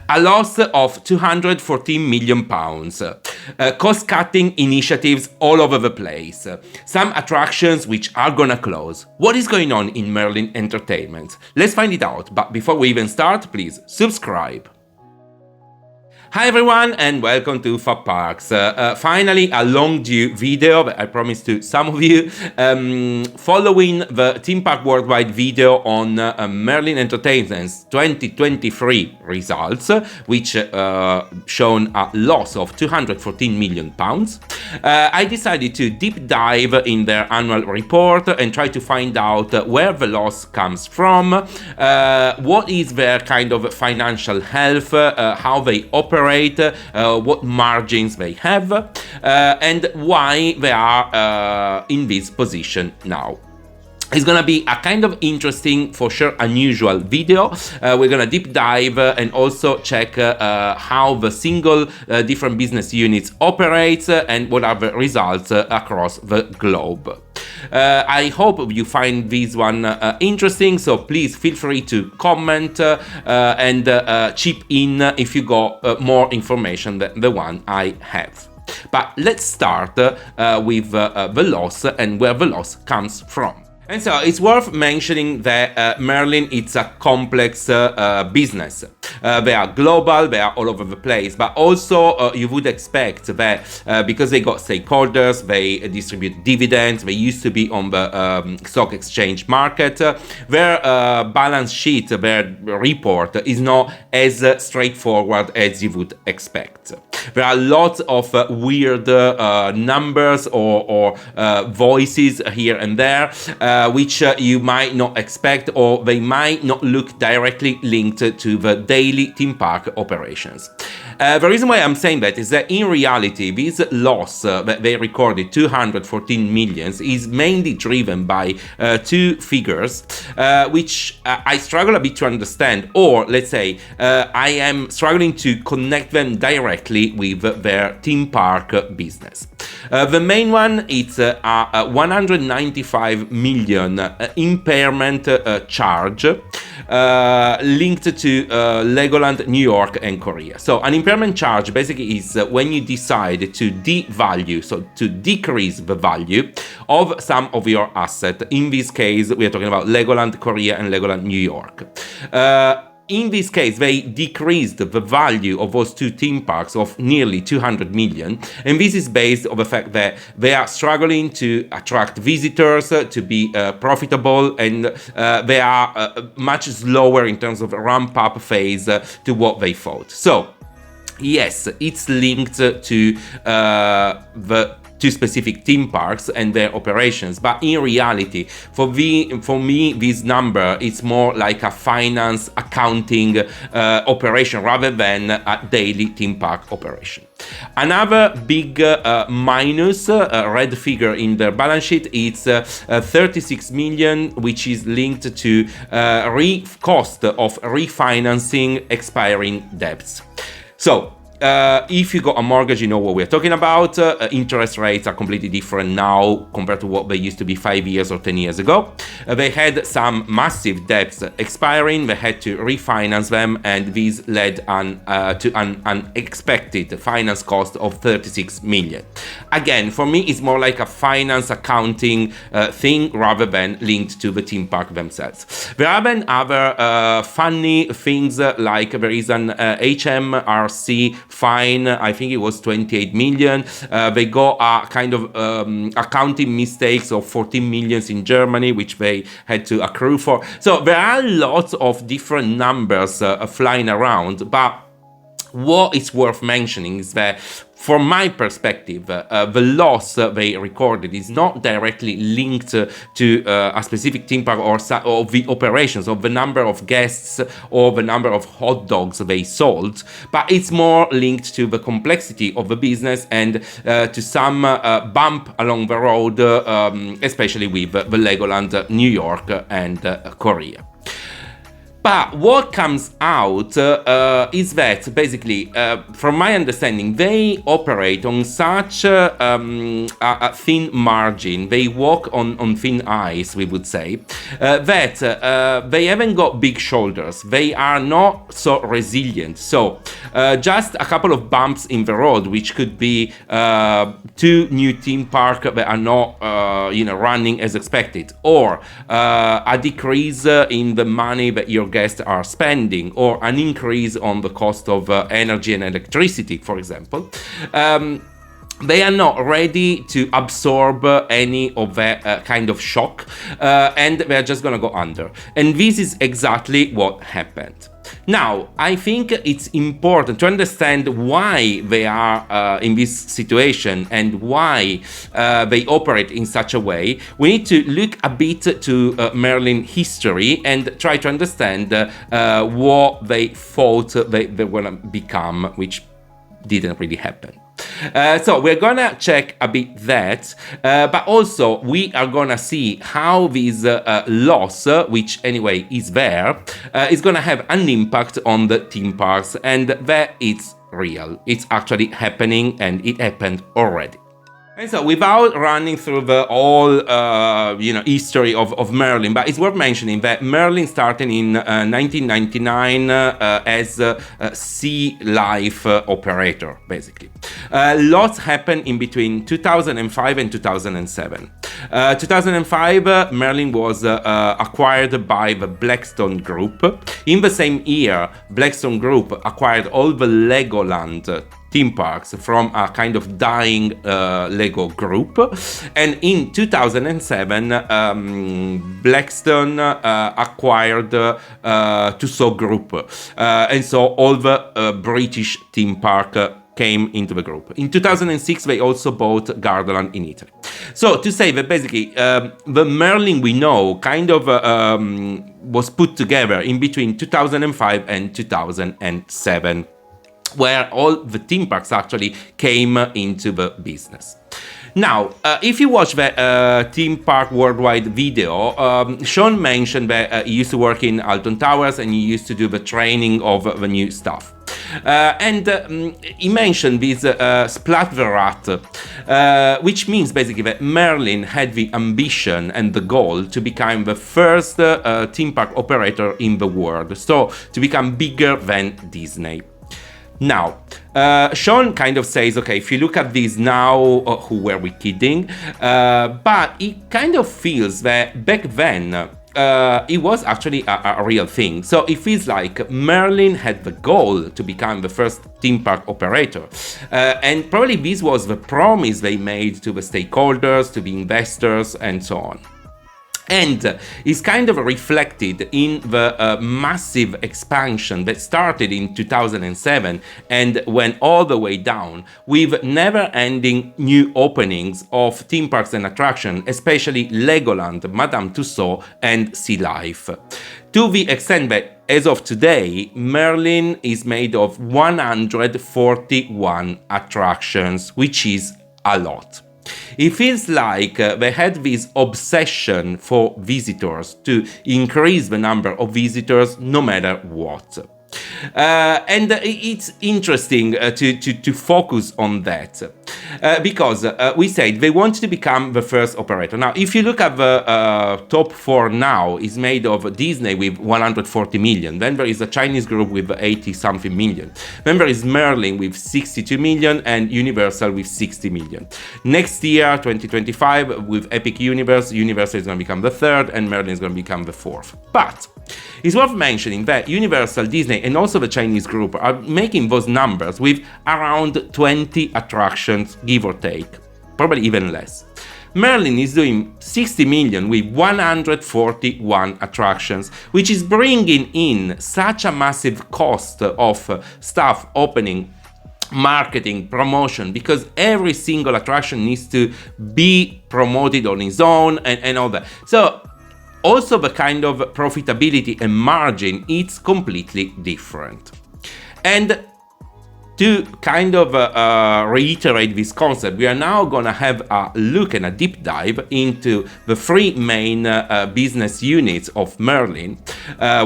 A loss of £214 million. Cost-cutting initiatives all over the place. Some attractions which are gonna close. What is going on in Merlin Entertainments? Let's find it out, but before we even start, please subscribe. Hi everyone and welcome to themeparks. Finally a long due video that I promised to some of you, following the Theme Park Worldwide video on Merlin Entertainments 2023 results, which shown a loss of £214 million. I decided to deep dive in their annual report and try to find out where the loss comes from, what is their kind of financial health, how they operate, what margins they have, and why they are in this position now. It's gonna be a kind of interesting, for sure unusual video. We're gonna deep dive and also check how the single different business units operates and what are the results across the globe. I hope you find this one interesting, so please feel free to comment and chip in if you got more information than the one I have. But let's start with the loss and where the loss comes from. And so it's worth mentioning that Merlin, it's a complex business. They are global, they are all over the place, but also you would expect that because they got stakeholders, they distribute dividends, they used to be on the stock exchange market, their balance sheet, their report is not as straightforward as you would expect. There are lots of weird numbers or voices here and there, which you might not expect, or they might not look directly linked to the daily theme park operations. The reason why I'm saying that is that in reality, this loss that they recorded, 214 million, is mainly driven by two figures, which I struggle a bit to understand, or let's say I am struggling to connect them directly with their theme park business. The main one is a 195 million impairment charge linked to Legoland, New York and Korea. So an impairment charge basically is when you decide to devalue, so to decrease the value of some of your assets. In this case, we are talking about Legoland, Korea and Legoland, New York. In this case, they decreased the value of those two theme parks of nearly 200 million. And this is based on the fact that they are struggling to attract visitors, to be profitable, and they are much slower in terms of ramp-up phase to what they thought. So, yes, it's linked to the two specific theme parks and their operations, but in reality, for me, this number is more like a finance accounting operation rather than a daily theme park operation. Another big minus, red figure in their balance sheet, is 36 million, which is linked to cost of refinancing expiring debts. So, if you got a mortgage, you know what we're talking about. Interest rates are completely different now compared to what they used to be 5 years or 10 years ago. They had some massive debts expiring, they had to refinance them, and this led to an unexpected finance cost of 36 million. Again, for me, it's more like a finance accounting thing rather than linked to the theme park themselves. There are then other funny things, like there is an HMRC fine, I think it was 28 million. They got a kind of accounting mistakes of 14 million in Germany, which they had to accrue for. So there are lots of different numbers flying around, but what is worth mentioning is that from my perspective, the loss they recorded is not directly linked to a specific theme park or the operations, of the number of guests or the number of hot dogs they sold, but it's more linked to the complexity of the business and to some bump along the road, especially with the Legoland, New York and Korea. But what comes out is that basically, from my understanding, they operate on such a thin margin, they walk on thin ice, we would say, that they haven't got big shoulders, they are not so resilient. So just a couple of bumps in the road, which could be two new theme parks that are not running as expected, or a decrease in the money that your guests are spending, or an increase on the cost of energy and electricity, for example, they are not ready to absorb any of that kind of shock, and they're just gonna go under. And this is exactly what happened. Now, I think it's important to understand why they are in this situation and why they operate in such a way. We need to look a bit to Merlin history and try to understand what they thought they were going to become, which didn't really happen. So we're gonna check a bit that, but also we are gonna see how this loss, which anyway is there, is gonna have an impact on the theme parks, and that it's real. It's actually happening, and it happened already. And so, without running through the whole, history of Merlin, but it's worth mentioning that Merlin started in 1999 as a sea life operator, basically. Lots happened in between 2005 and 2007. 2005, Merlin was acquired by the Blackstone Group. In the same year, Blackstone Group acquired all the Legoland theme parks from a kind of dying Lego group. And in 2007, Blackstone acquired Tussaud Group. And so all the British theme park came into the group. In 2006, they also bought Gardaland in Italy. So to say that basically the Merlin we know kind of was put together in between 2005 and 2007. Where all the theme parks actually came into the business. Now, if you watch the Theme Park Worldwide video, Sean mentioned that he used to work in Alton Towers and he used to do the training of the new staff. And he mentioned this Splat the Rat, which means basically that Merlin had the ambition and the goal to become the first theme park operator in the world, so to become bigger than Disney. Now, Sean kind of says, okay, if you look at this now, who were we kidding? But he kind of feels that back then, it was actually a real thing. So it feels like Merlin had the goal to become the first theme park operator. And probably this was the promise they made to the stakeholders, to the investors, and so on. And is kind of reflected in the massive expansion that started in 2007 and went all the way down, with never-ending new openings of theme parks and attractions, especially Legoland, Madame Tussauds, and Sea Life. To the extent that, as of today, Merlin is made of 141 attractions, which is a lot. It feels like they had this obsession for visitors, to increase the number of visitors no matter what. And it's interesting to focus on that because we said they want to become the first operator. Now, if you look at the top four now, is made of Disney with 140 million. Then there is a Chinese group with 80-something million. Then there is Merlin with 62 million and Universal with 60 million. Next year, 2025, with Epic Universe, Universal is going to become the third and Merlin is going to become the fourth. But it's worth mentioning that Universal, Disney, and also the Chinese group are making those numbers with around 20 attractions, give or take, probably even less. Merlin is doing 60 million with 141 attractions, which is bringing in such a massive cost of staff opening, marketing, promotion, because every single attraction needs to be promoted on its own and all that. So also the kind of profitability and margin, it's completely different. And To kind of reiterate this concept, we are now going to have a look and a deep dive into the three main business units of Merlin,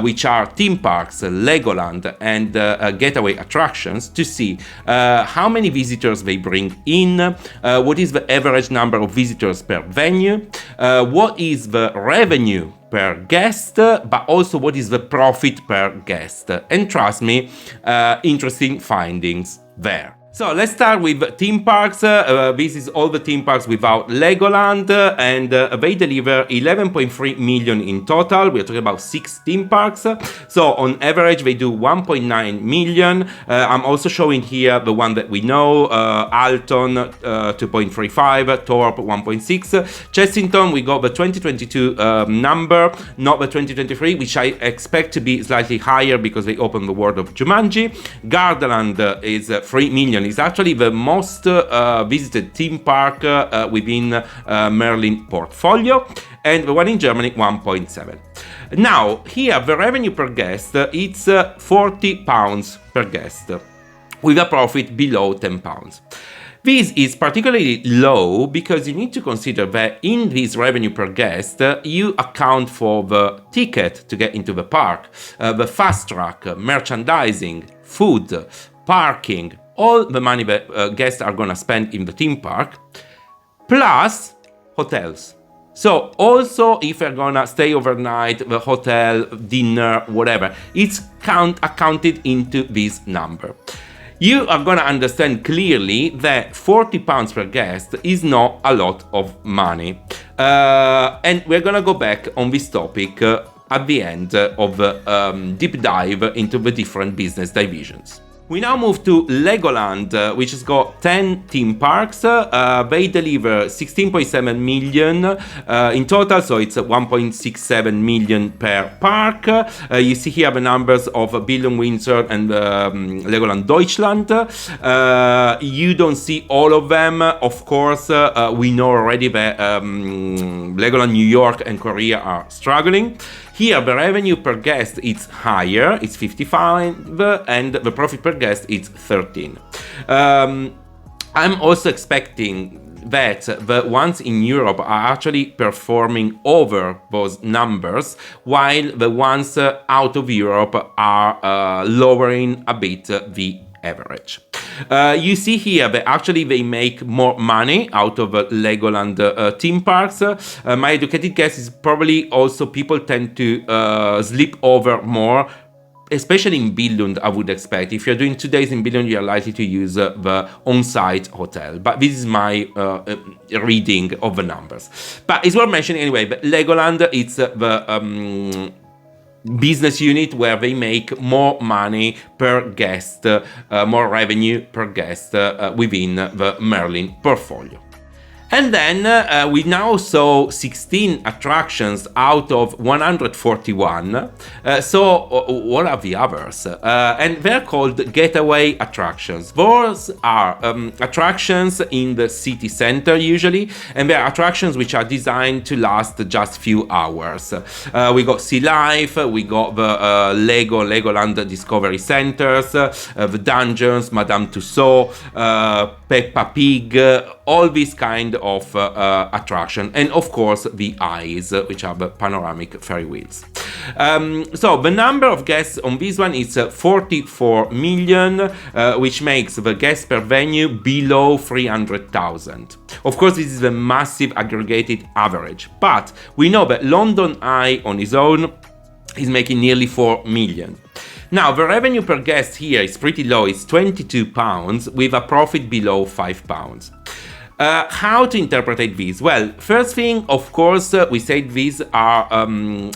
which are theme parks, Legoland, and getaway attractions, to see how many visitors they bring in, what is the average number of visitors per venue, what is the revenue per guest, but also what is the profit per guest. And trust me, interesting findings there. So let's start with theme parks. This is all the theme parks without Legoland, and they deliver 11.3 million in total. We're talking about 6 theme parks. So on average, they do 1.9 million. I'm also showing here the one that we know, Alton 2.35, Thorpe 1.6. Chessington, we got the 2022 number, not the 2023, which I expect to be slightly higher because they opened the world of Jumanji. Gardaland is 3 million. It's actually the most visited theme park within Merlin portfolio, and the one in Germany 1.7. Now here the revenue per guest, it's £40 per guest, with a profit below £10. This is particularly low because you need to consider that in this revenue per guest, you account for the ticket to get into the park, the fast track, merchandising, food, parking, all the money that guests are going to spend in the theme park, plus hotels. So also if you're going to stay overnight, the hotel, dinner, whatever, it's accounted into this number. You are going to understand clearly that £40 per guest is not a lot of money. And we're going to go back on this topic at the end of the deep dive into the different business divisions. We now move to Legoland, which has got 10 theme parks. They deliver 16.7 million in total, so it's 1.67 million per park. You see here the numbers of Billund Windsor and Legoland Deutschland. You don't see all of them. Of course, we know already that Legoland New York and Korea are struggling. Here, the revenue per guest is higher, it's 55, and the profit per guest is 13. I'm also expecting that the ones in Europe are actually performing over those numbers, while the ones out of Europe are lowering a bit the average. You see here that actually they make more money out of Legoland theme parks. My educated guess is probably also people tend to sleep over more, especially in Billund, I would expect. If you're doing 2 days in Billund, you're likely to use the on-site hotel. But this is my reading of the numbers. But it's worth mentioning anyway, but Legoland, it's the business unit where they make more money per guest, more revenue per guest within the Merlin portfolio. And then we now saw 16 attractions out of 141. So what are the others? And they're called getaway attractions. Those are attractions in the city center usually, and they're attractions which are designed to last just few hours. We got Sea Life, we got the Legoland Discovery Centers, the Dungeons, Madame Tussauds, Peppa Pig, all these kind of attraction, and of course the eyes, which are the panoramic Ferry wheels. So the number of guests on this one is 44 million, which makes the guests per venue below 300,000. Of course, this is a massive aggregated average, but we know that London Eye on its own is making nearly 4 million. Now, the revenue per guest here is pretty low, it's £22, with a profit below £5. How to interpret this? Well, first thing, of course, we said these are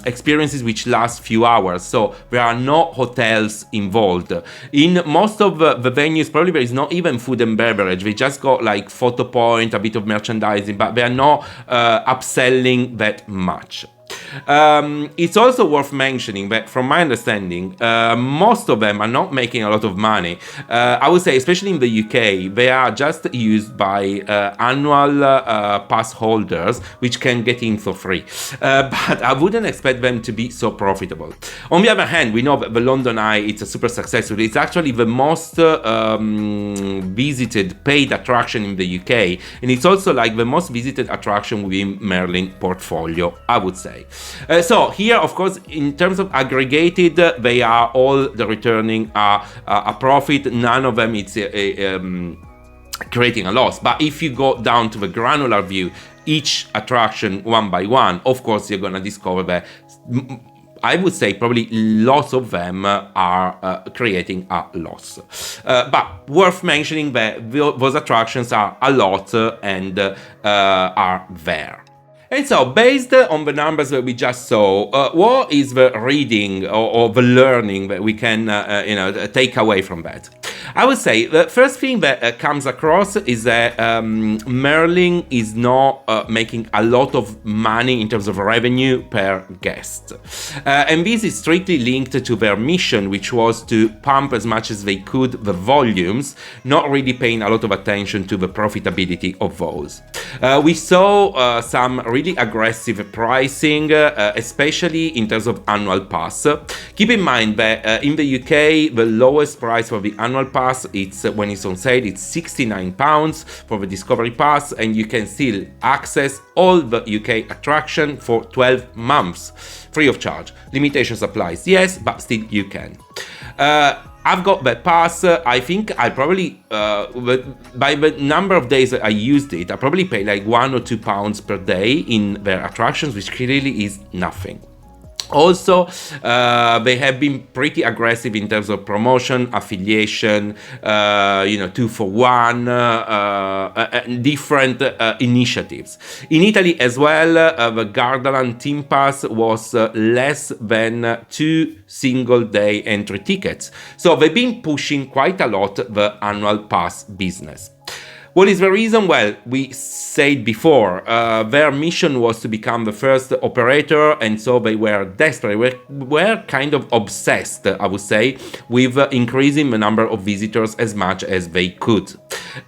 experiences which last few hours, so there are no hotels involved. In most of the venues, probably there is not even food and beverage. They just got like photo point, a bit of merchandising, but they are not upselling that much. It's also worth mentioning that, from my understanding, most of them are not making a lot of money. I would say, especially in the UK, they are just used by annual pass holders, which can get in for free. But I wouldn't expect them to be so profitable. On the other hand, we know that the London Eye, it's a super successful. It's actually the most visited paid attraction in the UK, and it's also like the most visited attraction within Merlin portfolio, I would say. So here, of course, in terms of aggregated, they are all the returning a profit. None of them it's creating a loss. But if you go down to the granular view, each attraction one by one, of course, you're gonna discover that I would say probably lots of them are creating a loss. But worth mentioning that those attractions are a lot and are there. And so, based on the numbers that we just saw, what is the reading or the learning that we can, take away from that? I would say the first thing that comes across is that Merlin is not making a lot of money in terms of revenue per guest. And this is strictly linked to their mission, which was to pump as much as they could the volumes, not really paying a lot of attention to the profitability of those. We saw some really aggressive pricing, especially in terms of annual pass. Keep in mind that in the UK, the lowest price for the annual pass, it's when it's on sale, it's £69 for the Discovery Pass, and you can still access all the UK attraction for 12 months, free of charge. Limitations applies, yes, but still you can. I've got that pass. I think I probably, by the number of days that I used it, I probably pay like £1 or £2 per day in their attractions, which clearly is nothing. Also, they have been pretty aggressive in terms of promotion, affiliation, 2-for-1, different initiatives. In Italy as well, the Gardaland Theme Pass was less than 2 single-day entry tickets. So they've been pushing quite a lot the annual pass business. What is the reason? Well, we said before, their mission was to become the first operator, and so they were desperate, were kind of obsessed, I would say, with increasing the number of visitors as much as they could.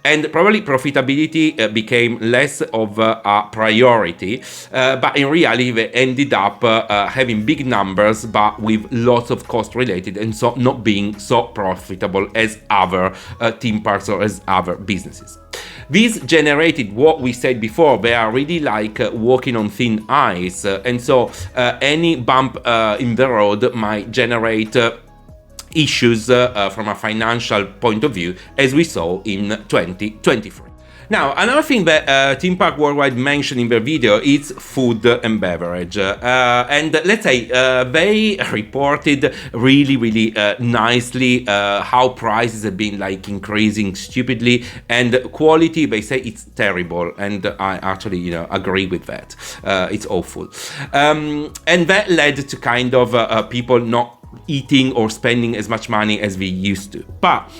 And probably profitability became less of a priority, but in reality they ended up having big numbers, but with lots of cost related, and so not being so profitable as other theme parks or as other businesses. This generated what we said before. They are really like walking on thin ice, and so any bump in the road might generate issues from a financial point of view, as we saw in 2023. Now, another thing that Theme Park Worldwide mentioned in their video is food and beverage. And let's say they reported really nicely how prices have been like increasing stupidly, and quality, they say it's terrible. And I actually, agree with that. It's awful. And that led to kind of people not eating or spending as much money as we used to. But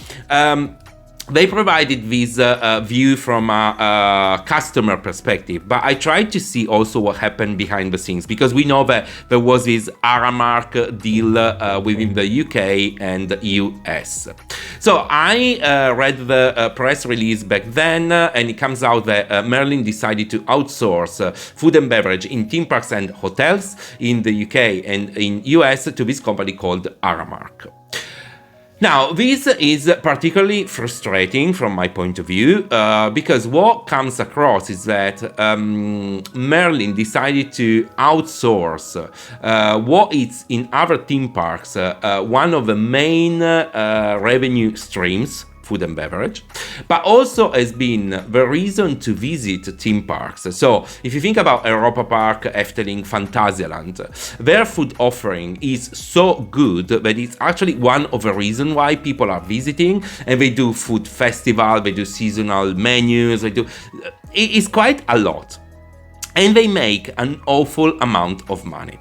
they provided this view from a customer perspective, but I tried to see also what happened behind the scenes, because we know that there was this Aramark deal within the UK and US. So I read the press release back then, and it comes out that Merlin decided to outsource food and beverage in theme parks and hotels in the UK and in US to this company called Aramark. Now, this is particularly frustrating from my point of view, because what comes across is that Merlin decided to outsource what is in other theme parks one of the main revenue streams, food and beverage, but also has been the reason to visit theme parks. So if you think about Europa Park, Efteling, Phantasialand, their food offering is so good that it's actually one of the reasons why people are visiting, and they do food festival, they do seasonal menus, it is quite a lot, and they make an awful amount of money.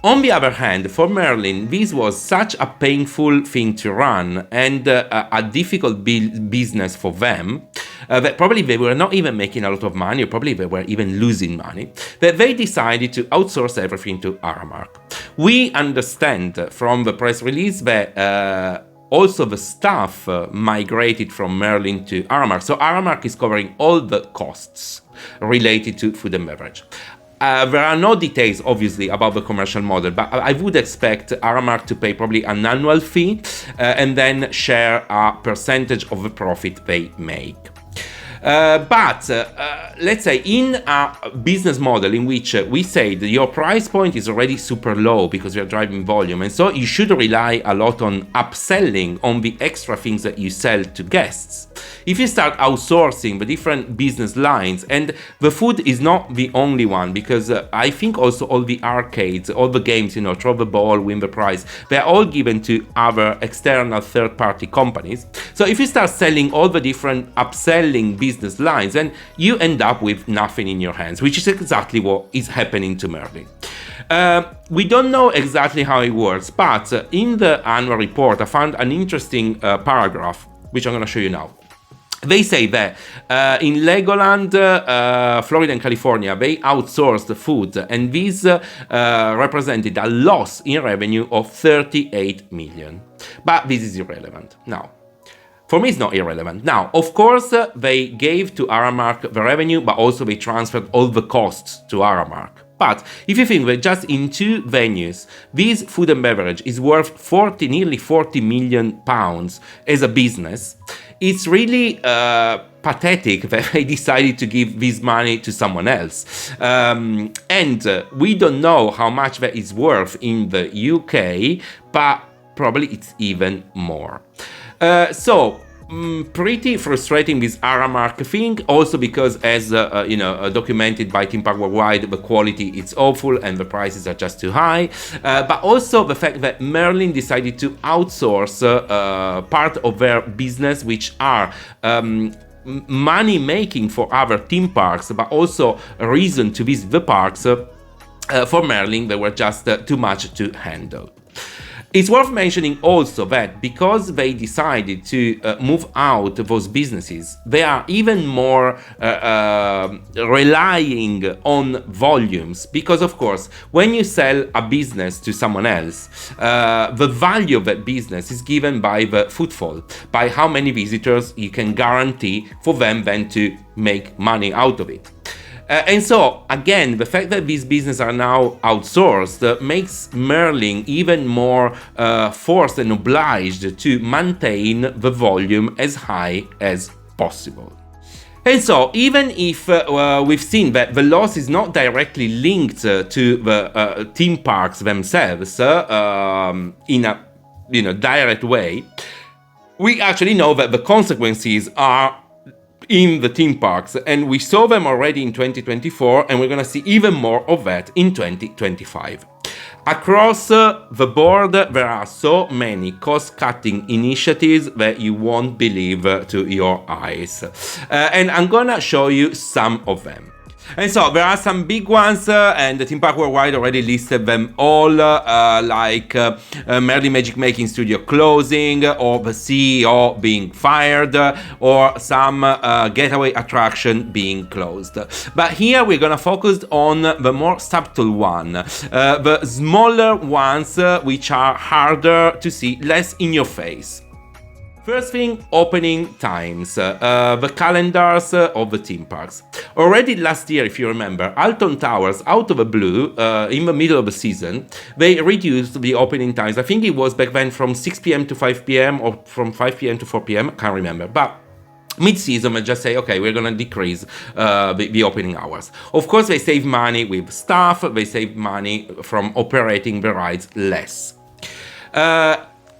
On the other hand, for Merlin, this was such a painful thing to run and a difficult business for them that probably they were not even making a lot of money, or probably they were even losing money, that they decided to outsource everything to Aramark. We understand from the press release that also the staff migrated from Merlin to Aramark. So Aramark is covering all the costs related to food and beverage. There are no details, obviously, about the commercial model, but I would expect Aramark to pay probably an annual fee and then share a percentage of the profit they make. But let's say in a business model in which we say that your price point is already super low because you're driving volume, and so you should rely a lot on upselling on the extra things that you sell to guests. If you start outsourcing the different business lines, and the food is not the only one, because I think also all the arcades, all the games, throw the ball, win the prize, they're all given to other external third-party companies. So if you start selling all the different upselling business lines, and you end up with nothing in your hands, which is exactly what is happening to Merlin. We don't know exactly how it works, but in the annual report, I found an interesting paragraph, which I'm going to show you now. They say that in Legoland, Florida and California, they outsourced the food, and this represented a loss in revenue of 38 million. But this is irrelevant. Now, for me, it's not irrelevant. Now, of course, they gave to Aramark the revenue, but also they transferred all the costs to Aramark. But if you think that just in 2 venues, this food and beverage is worth nearly 40 million pounds as a business, it's really pathetic that they decided to give this money to someone else. And we don't know how much that is worth in the UK, but probably it's even more. Pretty frustrating this Aramark thing, also because as documented by Theme Park Worldwide, the quality is awful and the prices are just too high, but also the fact that Merlin decided to outsource part of their business, which are money making for other theme parks, but also a reason to visit the parks. For Merlin, they were just too much to handle. It's worth mentioning also that because they decided to move out those businesses, they are even more relying on volumes. Because, of course, when you sell a business to someone else, the value of that business is given by the footfall, by how many visitors you can guarantee for them then to make money out of it. And so, again, the fact that these businesses are now outsourced makes Merlin even more forced and obliged to maintain the volume as high as possible. And so, even if we've seen that the loss is not directly linked to the theme parks themselves in a direct way, we actually know that the consequences are in the theme parks, and we saw them already in 2024, and we're going to see even more of that in 2025. Across the board, there are so many cost-cutting initiatives that you won't believe to your eyes. And I'm going to show you some of them. And so there are some big ones, and the Theme Park Worldwide already listed them all, like Merlin Magic Making Studio closing, or the CEO being fired, or some getaway attraction being closed. But here we're gonna focus on the more subtle one, the smaller ones, which are harder to see, less in your face. First thing, opening times, the calendars of the theme parks. Already last year, if you remember, Alton Towers, out of the blue, in the middle of the season, they reduced the opening times. I think it was back then from 6 p.m. to 5 p.m. or from 5 p.m. to 4 p.m. I can't remember. But mid-season, we just say, okay, we're going to decrease the opening hours. Of course, they save money with staff. They save money from operating the rides less.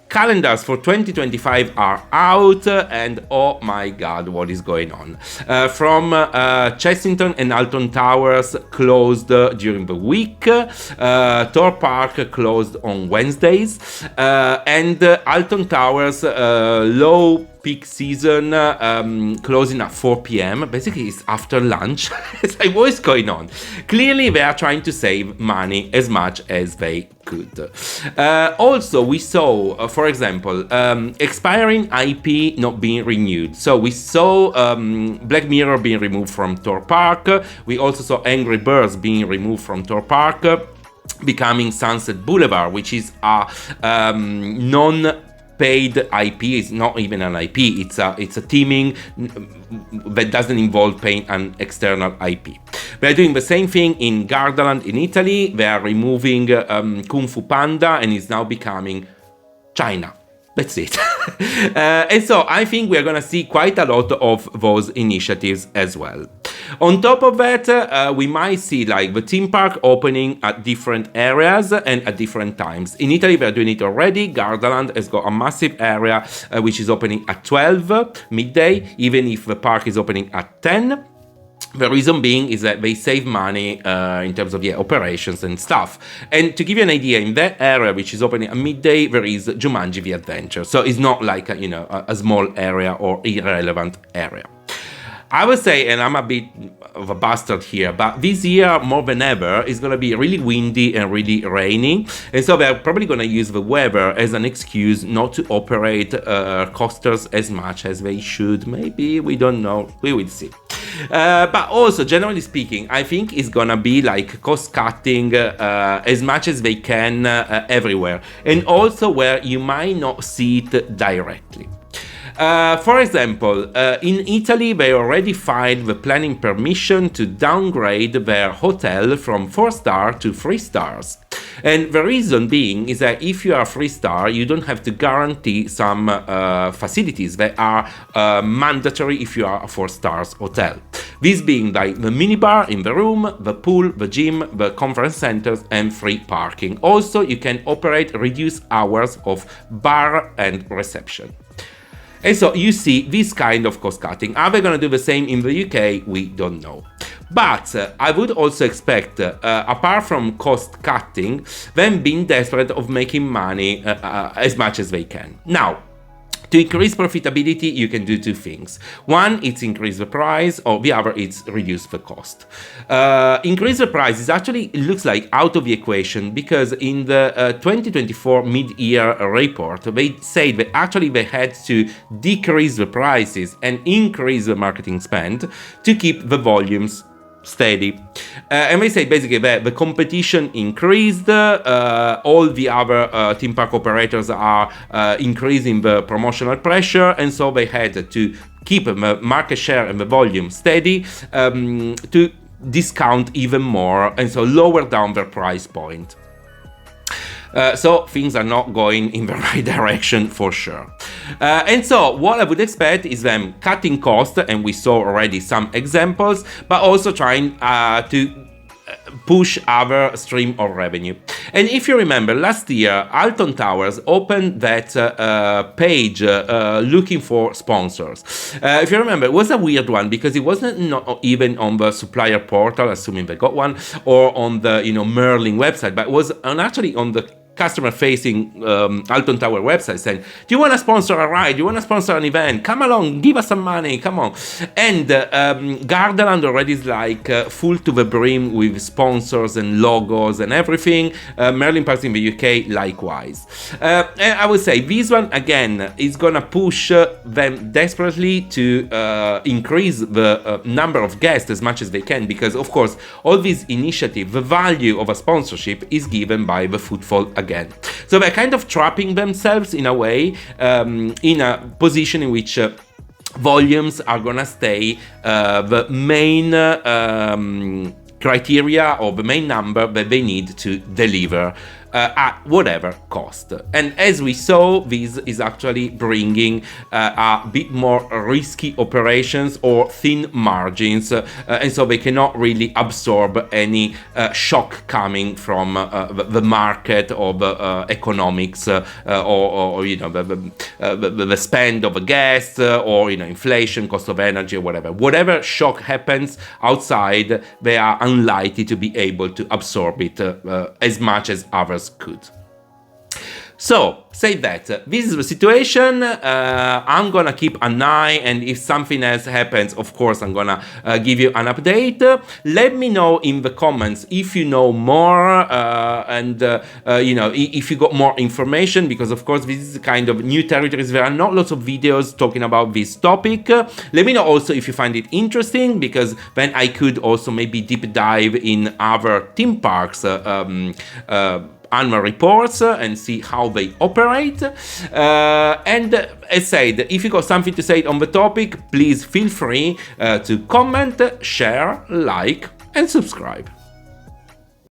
Calendars for 2025 are out, and oh my god, what is going on? From Chessington and Alton Towers closed during the week, Tor Park closed on Wednesdays, and Alton Towers low peak season closing at 4 p.m. Basically, it's after lunch. It's like, what is going on? Clearly, they are trying to save money as much as they could. Also, we saw, for example, expiring IP not being renewed. So we saw Black Mirror being removed from Thor Park. We also saw Angry Birds being removed from Thor Park, becoming Sunset Boulevard, which is a non-paid IP. It's not even an IP. It's a teaming that doesn't involve paying an external IP. They're doing the same thing in Gardaland in Italy. They are removing Kung Fu Panda, and it's now becoming China. That's it. And so I think we're going to see quite a lot of those initiatives as well. On top of that, we might see like the theme park opening at different areas and at different times. In Italy, they're doing it already. Gardaland has got a massive area which is opening at 12 midday, even if the park is opening at 10. The reason being is that they save money in terms of operations and stuff. And to give you an idea, in that area, which is opening at midday, there is Jumanji The Adventure. So it's not like a small area or irrelevant area. I would say, and I'm a bit of a bastard here, but this year more than ever is going to be really windy and really rainy, and so they're probably going to use the weather as an excuse not to operate coasters as much as they should. Maybe, we don't know, we will see. But also, generally speaking, I think it's gonna be like cost cutting as much as they can everywhere, and also where you might not see it directly. For example, in Italy, they already filed the planning permission to downgrade their hotel from 4-star to 3 stars. And the reason being is that if you are a 3-star, you don't have to guarantee some facilities that are mandatory if you are a 4 stars hotel. This being like the minibar in the room, the pool, the gym, the conference centers, and free parking. Also, you can operate reduced hours of bar and reception. And so you see this kind of cost cutting. Are they going to do the same in the UK? We don't know. But I would also expect, apart from cost cutting, them being desperate of making money as much as they can. Now, to increase profitability, you can do two things. One, it's increase the price, or the other, it's reduce the cost. Increase the price is actually, it looks like, out of the equation, because in the 2024 mid-year report, they said that actually they had to decrease the prices and increase the marketing spend to keep the volumes steady. And they say basically that the competition increased, all the other theme park operators are increasing the promotional pressure, and so they had to keep the market share and the volume steady to discount even more, and so lower down their price point. So things are not going in the right direction for sure. And so what I would expect is them cutting costs, and we saw already some examples, but also trying to push other stream of revenue. And if you remember, last year, Alton Towers opened that page looking for sponsors. If you remember, it was a weird one because it wasn't not even on the supplier portal, assuming they got one, or on the Merlin website, but it was actually on the customer-facing Alton Tower website saying, do you want to sponsor a ride? Do you want to sponsor an event? Come along, give us some money, come on. And Gardaland already is like full to the brim with sponsors and logos and everything. Merlin Parks in the UK, likewise. And I would say this one, again, is going to push them desperately to increase the number of guests as much as they can, because, of course, all these initiatives, the value of a sponsorship is given by the footfall again. So they're kind of trapping themselves in a way, in a position in which volumes are gonna stay the main criteria or the main number that they need to deliver at whatever cost. And as we saw, this is actually bringing a bit more risky operations or thin margins, and so they cannot really absorb any shock coming from the market or the economics or the spend of a guest or inflation, cost of energy, or whatever shock happens outside, they are unlikely to be able to absorb it as much as others could. So, say that, this is the situation, I'm gonna keep an eye, and if something else happens, of course I'm gonna give you an update. Let me know in the comments if you know more, and if you got more information, because of course this is kind of new territories. There are not lots of videos talking about this topic. Let me know also if you find it interesting, because then I could also maybe deep dive in other theme parks annual reports and see how they operate. And as said, if you got something to say on the topic, please feel free to comment, share, like, and subscribe.